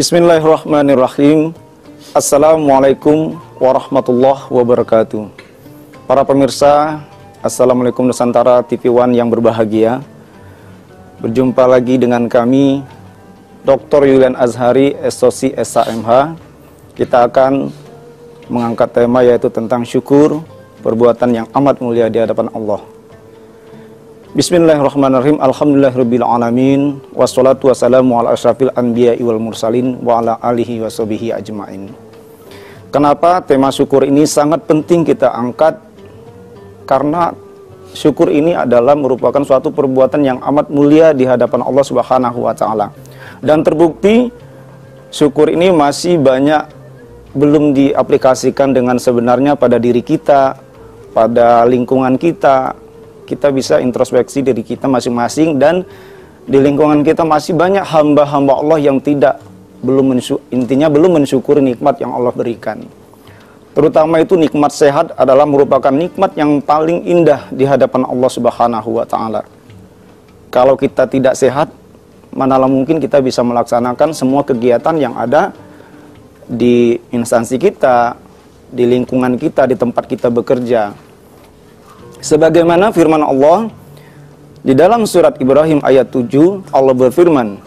Bismillahirrahmanirrahim. Assalamualaikum warahmatullahi wabarakatuh. Para pemirsa, Assalamualaikum Nusantara TV One yang berbahagia. Berjumpa lagi dengan kami, Dr. Yulian Azhari, SOC SHMH. Kita akan mengangkat tema yaitu tentang syukur, perbuatan yang amat mulia di hadapan Allah. Bismillahirrahmanirrahim. Alhamdulillahirabbil alamin. Wassalatu wassalamu ala asyrafil anbiya'i wal mursalin wa ala alihi washabihi ajmain. Kenapa tema syukur ini sangat penting kita angkat? Karena syukur ini adalah merupakan suatu perbuatan yang amat mulia di hadapan Allah Subhanahu wa taala. Dan terbukti syukur ini masih banyak belum diaplikasikan dengan sebenarnya pada diri kita, pada lingkungan kita. Kita bisa introspeksi diri kita masing-masing, dan di lingkungan kita masih banyak hamba-hamba Allah yang belum mensyukuri nikmat yang Allah berikan. Terutama itu nikmat sehat adalah merupakan nikmat yang paling indah di hadapan Allah Subhanahu wa taala. Kalau kita tidak sehat, manalah mungkin kita bisa melaksanakan semua kegiatan yang ada di instansi kita, di lingkungan kita, di tempat kita bekerja. Sebagaimana firman Allah di dalam surat Ibrahim ayat 7, Allah berfirman,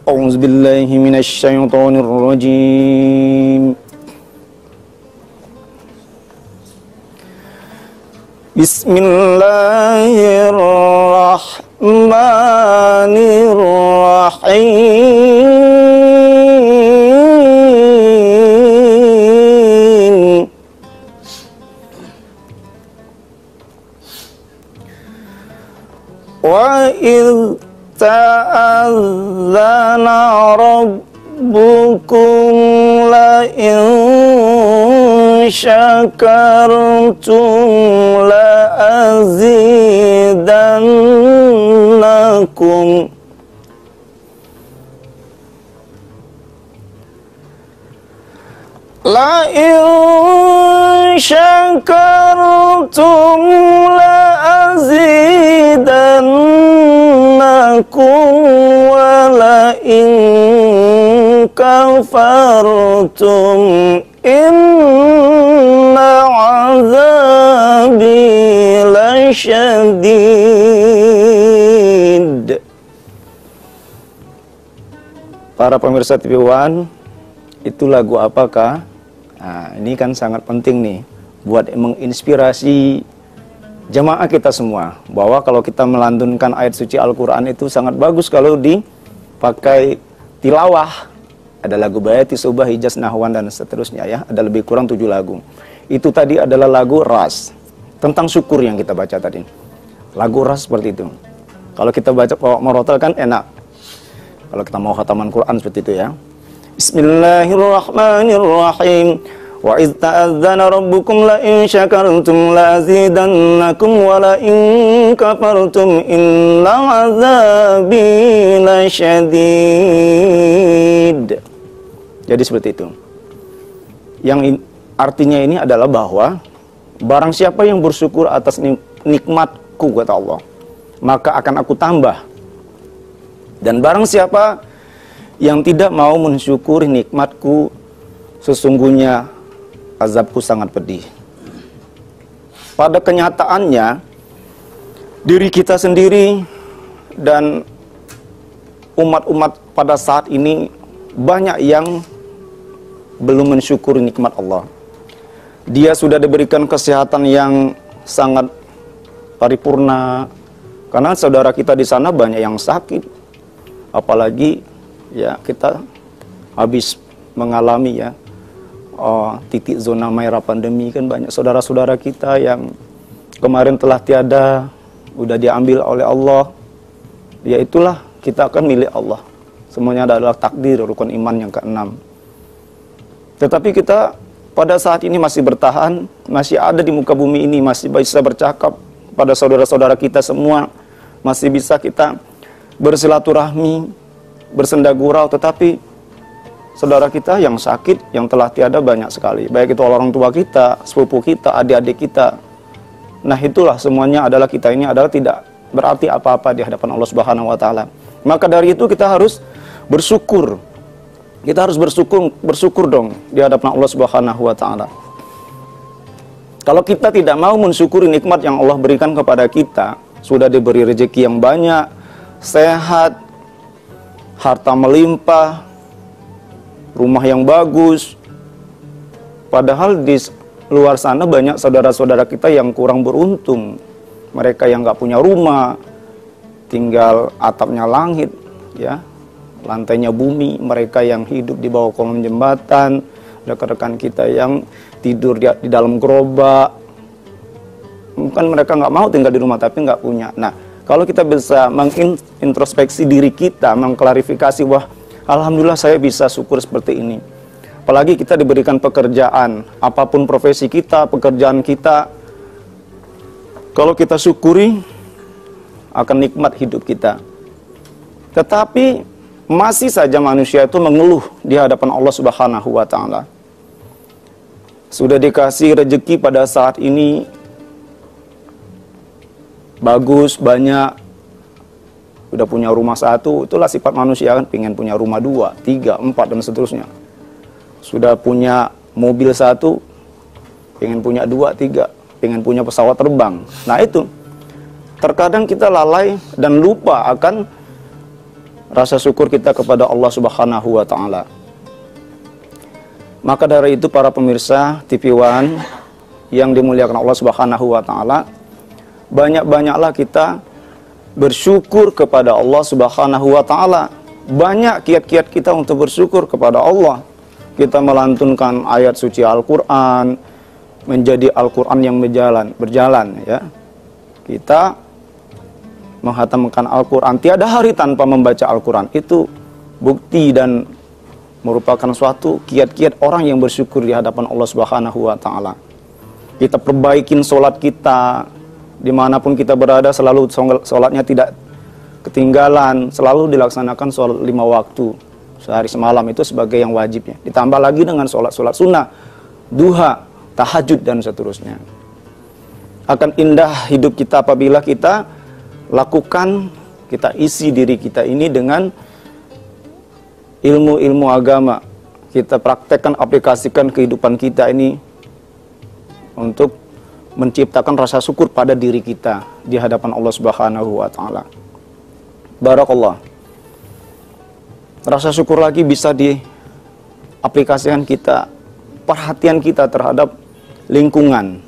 A'udzubillahi minasyaitonirrajim. Bismillahirrahmanirrahim. Wa idh ta'adzana rabbukum la in syakartum la azidannakum. La in syakartum la azidannakum wa la in kafartum inna azabi lasyadid. Para pemirsa TV One, itu lagu apakah? Nah, ini kan sangat penting nih buat menginspirasi jamaah kita semua, bahwa kalau kita melantunkan ayat suci Al-Quran itu sangat bagus kalau dipakai tilawah. Ada lagu Bayati, Subah, Hijaz, Nahwan, dan seterusnya ya. Ada lebih kurang 7 lagu. Itu tadi adalah lagu ras, tentang syukur yang kita baca tadi. Lagu ras seperti itu. Kalau kita baca merotal kan enak. Kalau kita mau khataman Quran seperti itu ya. Bismillahirrahmanirrahim. Wa idh ta'adzana rabbukum la in syakartum la azidannakum wa la in kafartum inna azabi lasyadid. Jadi seperti itu. Yang artinya ini adalah bahwa barang siapa yang bersyukur atas nikmatku, kata Allah, maka akan aku tambah. Dan barang siapa yang tidak mau mensyukuri nikmatku, sesungguhnya azabku sangat pedih. Pada kenyataannya, diri kita sendiri dan umat-umat pada saat ini banyak yang belum mensyukuri nikmat Allah. Dia sudah diberikan kesehatan yang sangat paripurna, karena saudara kita di sana banyak yang sakit. Apalagi ya kita habis mengalami ya titik zona merah pandemi, kan banyak saudara-saudara kita yang kemarin telah tiada, udah diambil oleh Allah. Ya itulah, kita akan milik Allah. Semuanya adalah takdir, rukun iman yang ke-6. Tetapi kita pada saat ini masih bertahan, masih ada di muka bumi ini, masih bisa bercakap pada saudara-saudara kita semua, masih bisa kita bersilaturahmi, bersenda gurau. Tetapi saudara kita yang sakit, yang telah tiada banyak sekali. Baik itu orang tua kita, sepupu kita, adik-adik kita. Nah itulah semuanya adalah, kita ini adalah tidak berarti apa-apa di hadapan Allah Subhanahu wa taala. Maka dari itu kita harus bersyukur. Kita harus bersyukur dong di hadapan Allah Subhanahu wa taala. Kalau kita tidak mau mensyukuri nikmat yang Allah berikan kepada kita, sudah diberi rezeki yang banyak, sehat, harta melimpah, rumah yang bagus, padahal di luar sana banyak saudara-saudara kita yang kurang beruntung. Mereka yang nggak punya rumah, tinggal atapnya langit, ya, lantainya bumi. Mereka yang hidup di bawah kolong jembatan, rekan-rekan kita yang tidur di dalam gerobak. Bukan mereka nggak mau tinggal di rumah, tapi nggak punya. Nah, kalau kita bisa mengintrospeksi diri kita, mengklarifikasi, wah, alhamdulillah saya bisa syukur seperti ini. Apalagi kita diberikan pekerjaan, apapun profesi kita, pekerjaan kita, kalau kita syukuri, akan nikmat hidup kita. Tetapi masih saja manusia itu mengeluh di hadapan Allah Subhanahu wa taala. Sudah dikasih rezeki pada saat ini bagus, banyak, udah punya rumah satu, itulah sifat manusia kan, pengen punya rumah 2, 3, 4 dan seterusnya. Sudah punya mobil satu, pengen punya 2, 3, pengen punya pesawat terbang. Nah itu, terkadang kita lalai dan lupa akan rasa syukur kita kepada Allah Subhanahu wa taala. Maka dari itu para pemirsa TV One yang dimuliakan Allah Subhanahu wa taala, banyak-banyaklah kita bersyukur kepada Allah Subhanahu wa taala. Banyak kiat-kiat kita untuk bersyukur kepada Allah. Kita melantunkan ayat suci Al-Qur'an, menjadi Al-Qur'an yang berjalan ya. Kita menghatamkan Al-Qur'an, tiada hari tanpa membaca Al-Qur'an. Itu bukti dan merupakan suatu kiat-kiat orang yang bersyukur di hadapan Allah Subhanahu wa taala. Kita perbaikin sholat kita, dimanapun kita berada, selalu sholatnya tidak ketinggalan, selalu dilaksanakan sholat 5 waktu sehari semalam, itu sebagai yang wajibnya. Ditambah lagi dengan sholat-sholat sunnah, duha, tahajud dan seterusnya. Akan indah hidup kita apabila kita lakukan, kita isi diri kita ini dengan ilmu-ilmu agama. Kita praktekkan, aplikasikan kehidupan kita ini untuk menciptakan rasa syukur pada diri kita di hadapan Allah Subhanahu wa taala. Barakallah. Rasa syukur lagi bisa diaplikasikan kita, perhatian kita terhadap lingkungan.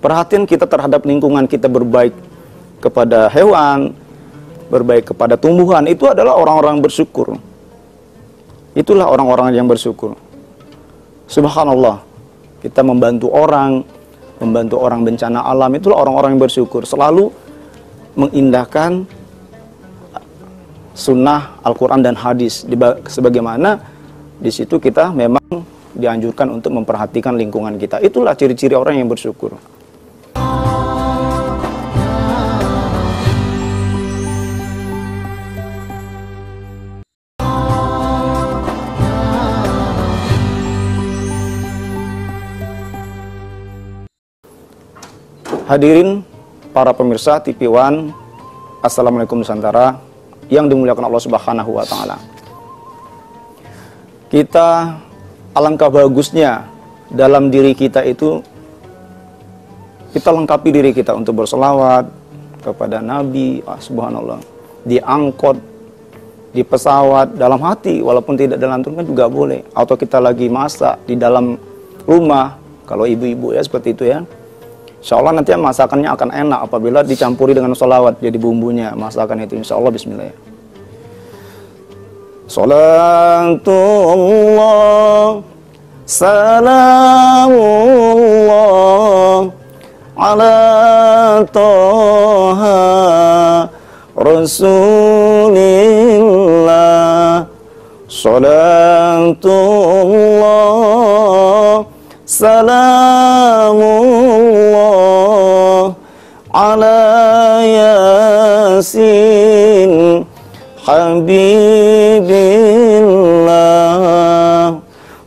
Perhatian kita terhadap lingkungan, kita berbaik kepada hewan, berbaik kepada tumbuhan, itu adalah orang-orang bersyukur. Itulah orang-orang yang bersyukur. Subhanallah, kita membantu orang bencana alam, itulah orang-orang yang bersyukur. Selalu mengindahkan sunnah Al-Quran dan hadis. Sebagaimana di situ kita memang dianjurkan untuk memperhatikan lingkungan kita. Itulah ciri-ciri orang yang bersyukur. Hadirin para pemirsa TV One, Assalamualaikum Nusantara yang dimuliakan Allah Subhanahu wa taala. Kita alangkah bagusnya dalam diri kita itu, kita lengkapi diri kita untuk berselawat kepada Nabi, subhanallah, di angkot, di pesawat, dalam hati, walaupun tidak dilantunkan juga boleh. Atau kita lagi masak di dalam rumah, kalau ibu-ibu ya seperti itu ya. Insya Allah nanti masakannya akan enak apabila dicampuri dengan sholawat, jadi bumbunya masakan itu. Insya Allah, bismillah. Salatullah, salamullah, ala toha rasulillah. Salatullah, salamullah, ala yasin habibillah.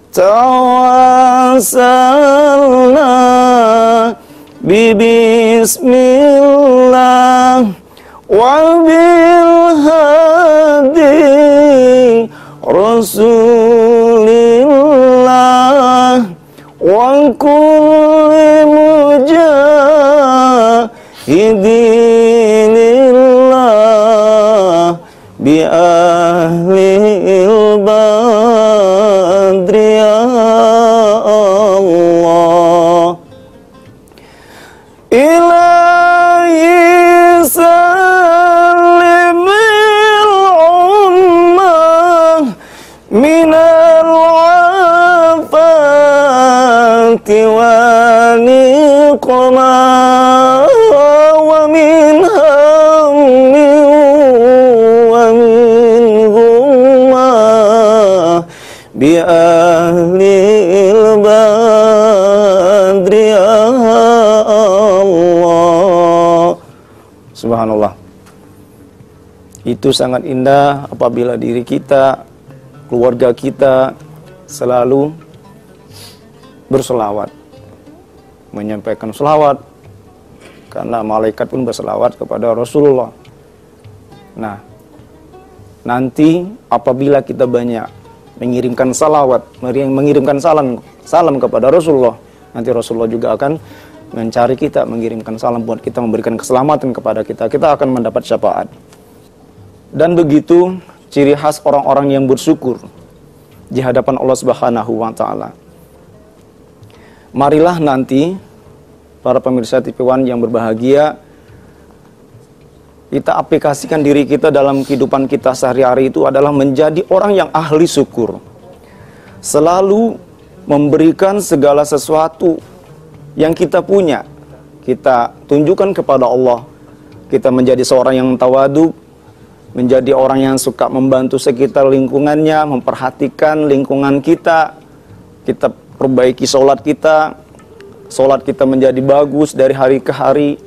Tawassalna bibismillah wa bilhadi abdi Rasulillah wa kulli mujahidinillah bi ahlil badri ya Allah. Ilahi salimil ummah minal afati wa niqmah wa min hammi wa min ghummah bi ahlil badri ya Allah. Subhanallah. Itu sangat indah apabila diri kita, keluarga kita selalu berselawat, menyampaikan selawat, karena malaikat pun berselawat kepada Rasulullah. Nah, nanti apabila kita banyak mengirimkan salawat, mengirimkan salam kepada Rasulullah, nanti Rasulullah juga akan mencari kita, mengirimkan salam buat kita, memberikan keselamatan kepada kita. Kita akan mendapat syafaat. Dan begitu ciri khas orang-orang yang bersyukur di hadapan Allah Subhanahu wa taala. Marilah nanti para pemirsa TV One yang berbahagia, kita aplikasikan diri kita dalam kehidupan kita sehari-hari itu adalah menjadi orang yang ahli syukur. Selalu memberikan segala sesuatu yang kita punya, kita tunjukkan kepada Allah. Kita menjadi seorang yang tawadu, menjadi orang yang suka membantu sekitar lingkungannya, memperhatikan lingkungan kita. Kita perbaiki sholat kita menjadi bagus dari hari ke hari.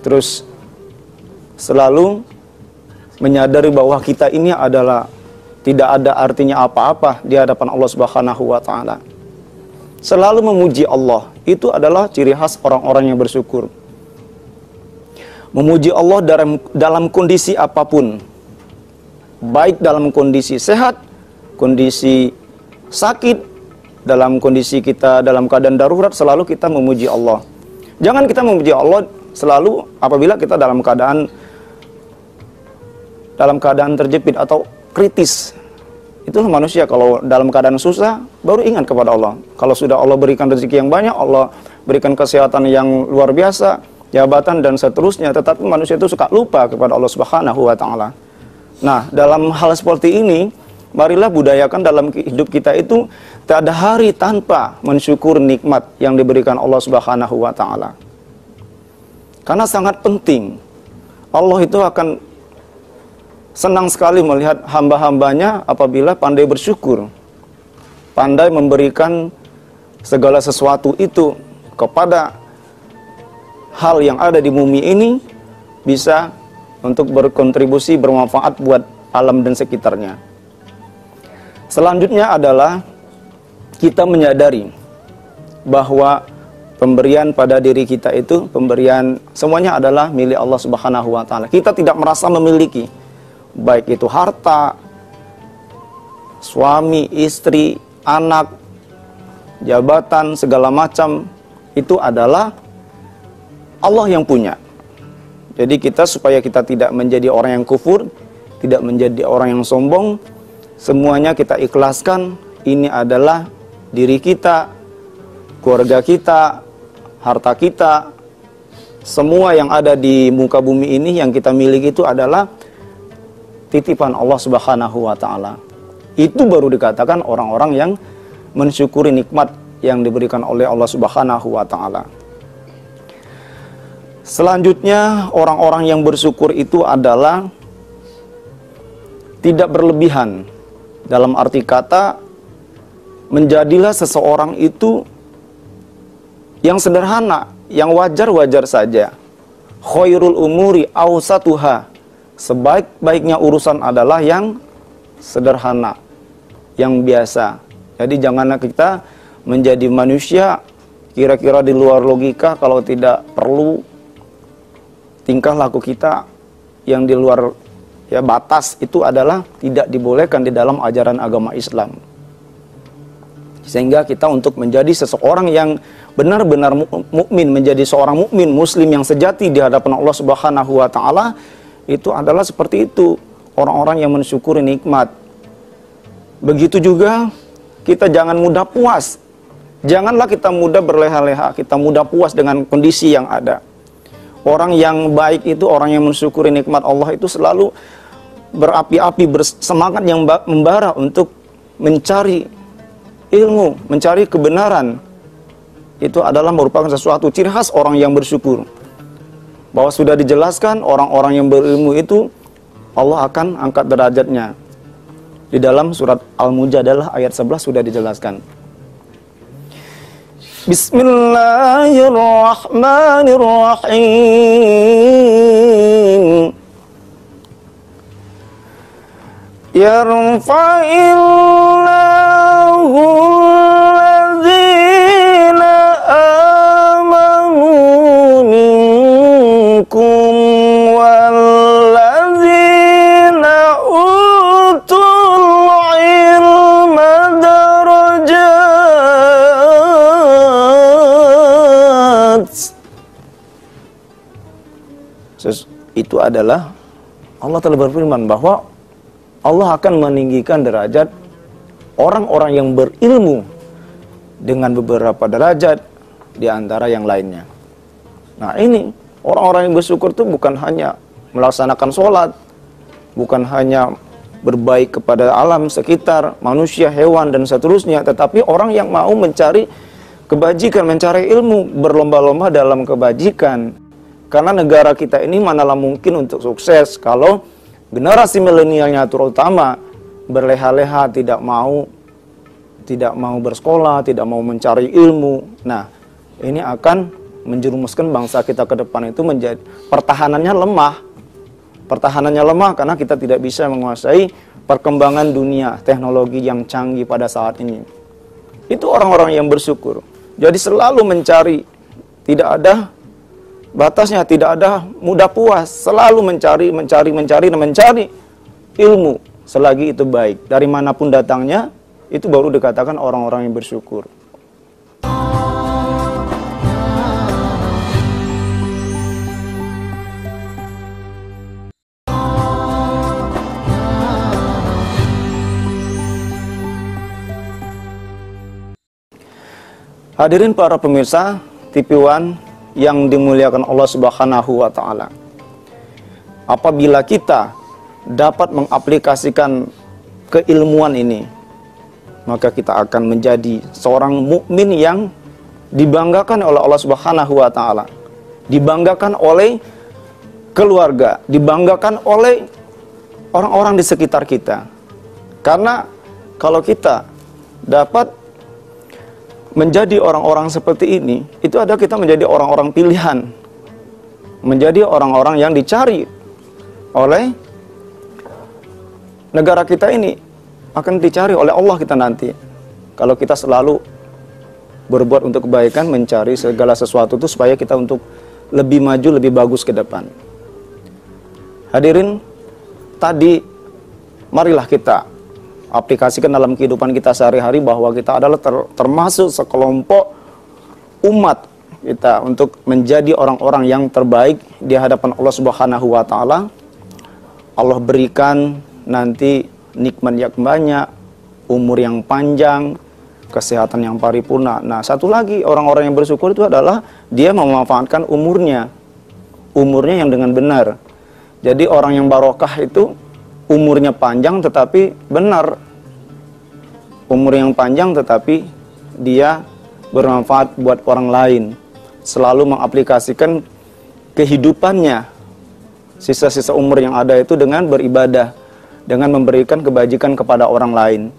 Terus selalu menyadari bahwa kita ini adalah tidak ada artinya apa-apa di hadapan Allah Subhanahu wa taala. Selalu memuji Allah, itu adalah ciri khas orang-orang yang bersyukur. Memuji Allah dalam kondisi apapun, baik dalam kondisi sehat, kondisi sakit, dalam kondisi kita dalam keadaan darurat, selalu kita memuji Allah. Jangan kita memuji Allah selalu apabila kita dalam keadaan terjepit atau kritis. Itulah manusia, kalau dalam keadaan susah baru ingat kepada Allah. Kalau sudah Allah berikan rezeki yang banyak, Allah berikan kesehatan yang luar biasa, jabatan dan seterusnya, tetapi manusia itu suka lupa kepada Allah Subhanahu wa taala. Nah, dalam hal seperti ini, marilah budayakan dalam hidup kita itu tak ada hari tanpa mensyukur nikmat yang diberikan Allah Subhanahu wa taala. Karena sangat penting. Allah itu akan senang sekali melihat hamba-hambanya apabila pandai bersyukur, pandai memberikan segala sesuatu itu kepada hal yang ada di bumi ini, bisa untuk berkontribusi, bermanfaat buat alam dan sekitarnya. Selanjutnya adalah kita menyadari bahwa pemberian pada diri kita itu, pemberian semuanya adalah milik Allah Subhanahu wa taala. Kita tidak merasa memiliki, baik itu harta, suami, istri, anak, jabatan, segala macam, itu adalah Allah yang punya. Jadi kita, supaya kita tidak menjadi orang yang kufur, tidak menjadi orang yang sombong, semuanya kita ikhlaskan. Ini adalah diri kita, keluarga kita, harta kita, semua yang ada di muka bumi ini yang kita miliki itu adalah titipan Allah Subhanahu wa taala. Itu baru dikatakan orang-orang yang mensyukuri nikmat yang diberikan oleh Allah Subhanahu wa taala. Selanjutnya, orang-orang yang bersyukur itu adalah tidak berlebihan. Dalam arti kata, menjadilah seseorang itu yang sederhana, yang wajar-wajar saja. Khairul umuri awsatuha. Sebaik-baiknya urusan adalah yang sederhana, yang biasa. Jadi janganlah kita menjadi manusia kira-kira di luar logika, kalau tidak perlu tingkah laku kita yang di luar ya batas itu adalah tidak dibolehkan di dalam ajaran agama Islam. Sehingga kita untuk menjadi seseorang yang benar-benar mukmin, menjadi seorang mukmin muslim yang sejati di hadapan Allah Subhanahu wa taala, itu adalah seperti itu, orang-orang yang mensyukuri nikmat. Begitu juga kita jangan mudah puas. Janganlah kita mudah berleha-leha, kita mudah puas dengan kondisi yang ada. Orang yang baik itu, orang yang mensyukuri nikmat Allah itu selalu berapi-api, bersemangat yang membara untuk mencari ilmu, mencari kebenaran. Itu adalah merupakan sesuatu ciri khas orang yang bersyukur. Bahwa sudah dijelaskan orang-orang yang berilmu itu Allah akan angkat derajatnya. Di dalam surat Al-Mujadalah ayat 11 sudah dijelaskan. Bismillahirrahmanirrahim. Yarfa'illahu alladhina amanu minkum walladzina utul ilma darajat. Itu adalah Allah telah berfirman bahwa Allah akan meninggikan derajat orang-orang yang berilmu dengan beberapa derajat di antara yang lainnya. Nah ini, orang-orang yang bersyukur itu bukan hanya melaksanakan sholat, bukan hanya berbaik kepada alam sekitar, manusia, hewan, dan seterusnya, tetapi orang yang mau mencari kebajikan, mencari ilmu, berlomba-lomba dalam kebajikan. Karena negara kita ini manalah mungkin untuk sukses kalau generasi milenialnya terutama berleha-leha, tidak mau bersekolah, tidak mau mencari ilmu. Nah, ini akan menjerumuskan bangsa kita ke depan itu menjadi pertahanannya lemah. Pertahanannya lemah karena kita tidak bisa menguasai perkembangan dunia teknologi yang canggih pada saat ini. Itu orang-orang yang bersyukur. Jadi selalu mencari, tidak ada batasnya, tidak ada mudah puas, selalu mencari ilmu selagi itu baik. Dari manapun datangnya, itu baru dikatakan orang-orang yang bersyukur. Hadirin para pemirsa TV One yang dimuliakan Allah Subhanahu wa taala. Apabila kita dapat mengaplikasikan keilmuan ini, maka kita akan menjadi seorang mukmin yang dibanggakan oleh Allah Subhanahu wa taala, dibanggakan oleh keluarga, dibanggakan oleh orang-orang di sekitar kita. Karena kalau kita dapat menjadi orang-orang seperti ini, itu ada kita menjadi orang-orang pilihan, menjadi orang-orang yang dicari oleh negara kita ini, akan dicari oleh Allah kita nanti. Kalau kita selalu berbuat untuk kebaikan, mencari segala sesuatu itu supaya kita untuk lebih maju, lebih bagus ke depan. Hadirin, tadi marilah kita aplikasikan dalam kehidupan kita sehari-hari bahwa kita adalah termasuk sekelompok umat kita untuk menjadi orang-orang yang terbaik di hadapan Allah Subhanahu wa taala. Allah berikan nanti nikmat yang banyak, umur yang panjang, kesehatan yang paripurna. Nah, satu lagi orang-orang yang bersyukur itu adalah dia memanfaatkan umurnya yang dengan benar. Jadi orang yang barokah itu umurnya panjang tetapi benar. Umur yang panjang tetapi dia bermanfaat buat orang lain. Selalu mengaplikasikan kehidupannya, sisa-sisa umur yang ada itu dengan beribadah, dengan memberikan kebajikan kepada orang lain.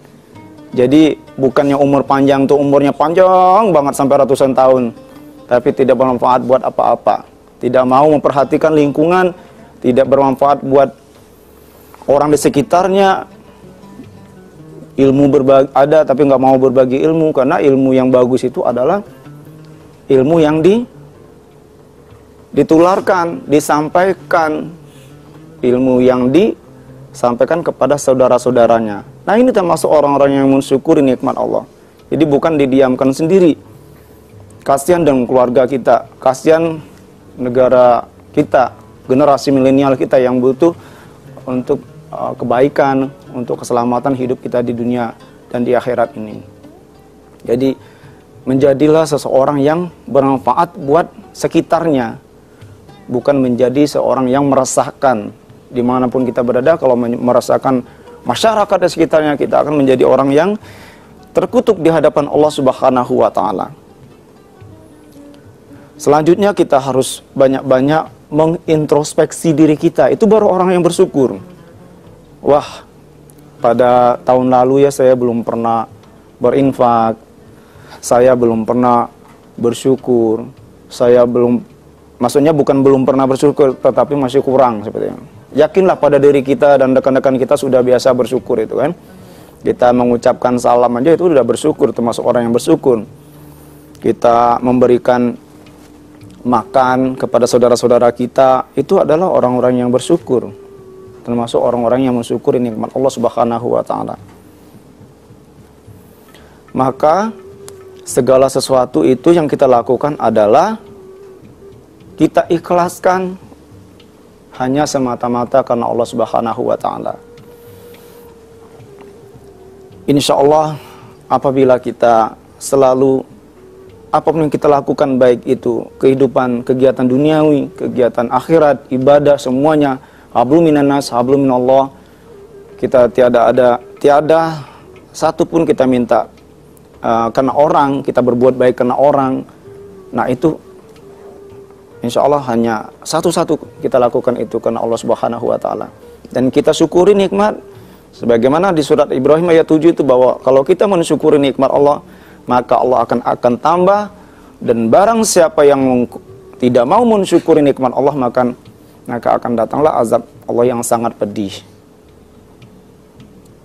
Jadi bukannya umur panjang tuh umurnya panjang banget sampai ratusan tahun, tapi tidak bermanfaat buat apa-apa. Tidak mau memperhatikan lingkungan, tidak bermanfaat buat orang di sekitarnya. Ilmu berbagi ada tapi nggak mau berbagi ilmu, karena ilmu yang bagus itu adalah ilmu yang ditularkan, disampaikan, ilmu yang sampaikan kepada saudara-saudaranya. Nah, ini termasuk orang-orang yang mensyukuri nikmat Allah. Jadi bukan didiamkan sendiri. Kasihan dan keluarga kita, kasihan negara kita, generasi milenial kita yang butuh untuk kebaikan, untuk keselamatan hidup kita di dunia dan di akhirat ini. Jadi menjadilah seseorang yang bermanfaat buat sekitarnya, bukan menjadi seorang yang meresahkan. Dimanapun kita berada, kalau merasakan masyarakat di sekitarnya, kita akan menjadi orang yang terkutuk di hadapan Allah Subhanahu wa Ta'ala. Selanjutnya kita harus banyak-banyak mengintrospeksi diri kita. Itu baru orang yang bersyukur. Wah, pada tahun lalu ya saya belum pernah berinfak, saya belum pernah bersyukur, saya belum, maksudnya bukan belum pernah bersyukur, tetapi masih kurang seperti itu. Yakinlah pada diri kita dan rekan-rekan kita sudah biasa bersyukur itu kan. Kita mengucapkan salam aja itu sudah bersyukur, termasuk orang yang bersyukur. Kita memberikan makan kepada saudara-saudara kita, itu adalah orang-orang yang bersyukur, termasuk orang-orang yang mensyukuri nikmat Allah Subhanahu wa Ta'ala. Maka segala sesuatu itu yang kita lakukan adalah kita ikhlaskan hanya semata-mata karena Allah Subhanahu wa Ta'ala. Insya Allah apabila kita selalu apapun yang kita lakukan, baik itu kehidupan, kegiatan duniawi, kegiatan akhirat, ibadah, semuanya hablum minanas, hablum minallah, kita tiada satu pun kita minta karena orang, kita berbuat baik karena orang. Nah itu insya Allah hanya satu-satu kita lakukan itu karena Allah Subhanahu wa Ta'ala. Dan kita syukuri nikmat sebagaimana di surat Ibrahim ayat 7 itu, bahwa kalau kita mensyukuri nikmat Allah, maka Allah akan tambah, dan barang siapa yang tidak mau mensyukuri nikmat Allah, maka akan datanglah azab Allah yang sangat pedih.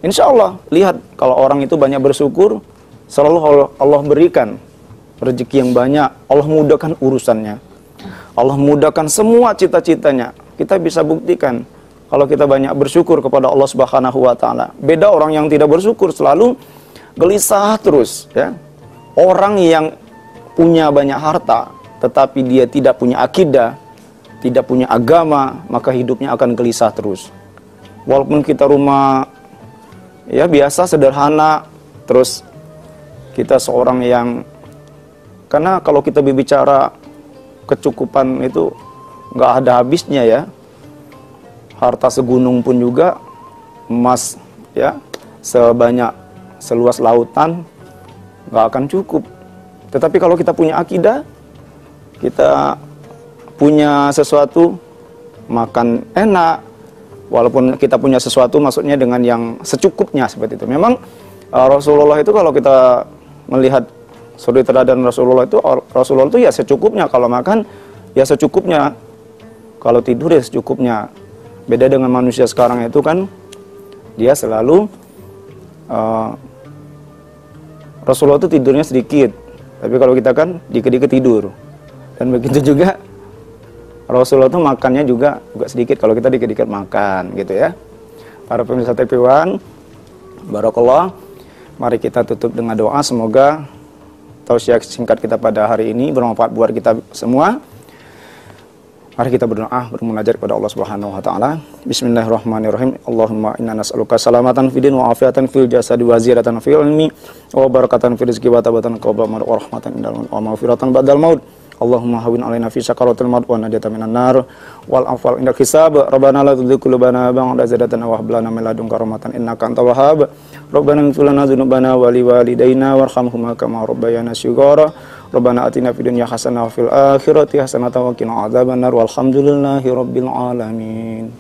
Insya Allah, lihat kalau orang itu banyak bersyukur, selalu Allah berikan rezeki yang banyak, Allah mudahkan urusannya, Allah mudahkan semua cita-citanya. Kita bisa buktikan kalau kita banyak bersyukur kepada Allah Subhanahu wa Ta'ala. Beda orang yang tidak bersyukur, selalu gelisah terus ya. Orang yang punya banyak harta tetapi dia tidak punya akidah, tidak punya agama, maka hidupnya akan gelisah terus. Walaupun kita rumah ya biasa sederhana, terus kita seorang yang, karena kalau kita berbicara kecukupan itu nggak ada habisnya ya. Harta segunung pun juga, emas ya sebanyak seluas lautan nggak akan cukup. Tetapi kalau kita punya akidah, kita punya sesuatu, makan enak, walaupun kita punya sesuatu maksudnya dengan yang secukupnya seperti itu. Memang Rasulullah itu, kalau kita melihat suri teladan Rasulullah itu ya secukupnya, kalau makan ya secukupnya, kalau tidur ya secukupnya. Beda dengan manusia sekarang itu kan, dia selalu Rasulullah itu tidurnya sedikit, tapi kalau kita kan dikit-dikit tidur. Dan begitu juga Rasulullah itu makannya juga sedikit, kalau kita dikit-dikit makan gitu ya. Para pemirsa TV1, barakallah, mari kita tutup dengan doa, semoga tausiah singkat kita pada hari ini bermanfaat buat kita semua. Mari kita berdoa, bermunajat kepada Allah Subhanahu wa Ta'ala. Bismillahirrahmanirrahim. Allahumma inna nas'aluka salamatan fid din wa afiatan fil jasadi wa ziyadatan fil ilmi wa barakatan fil rizqi wa tabatan qabla maut wa rahmatan indal maut wa maghfiratan ba'dal maut. Allahumma hawwin 'alaina fi sakaratil maut wa najatan minan nar wal afwal indak hisab. Rabbana la tuzigh qulubana ba'da idh hadaytana wa hab lana min ladunka rahmatan innaka antal wahhab. Rabbana ighfir lana dzunubana wa liwalidayna warhamhuma kama rabbayana shighara. Rabbana atina fid dunya hasanah wa fil akhirati hasanah wa qina adzabannar walhamdulillahi rabbil alamin.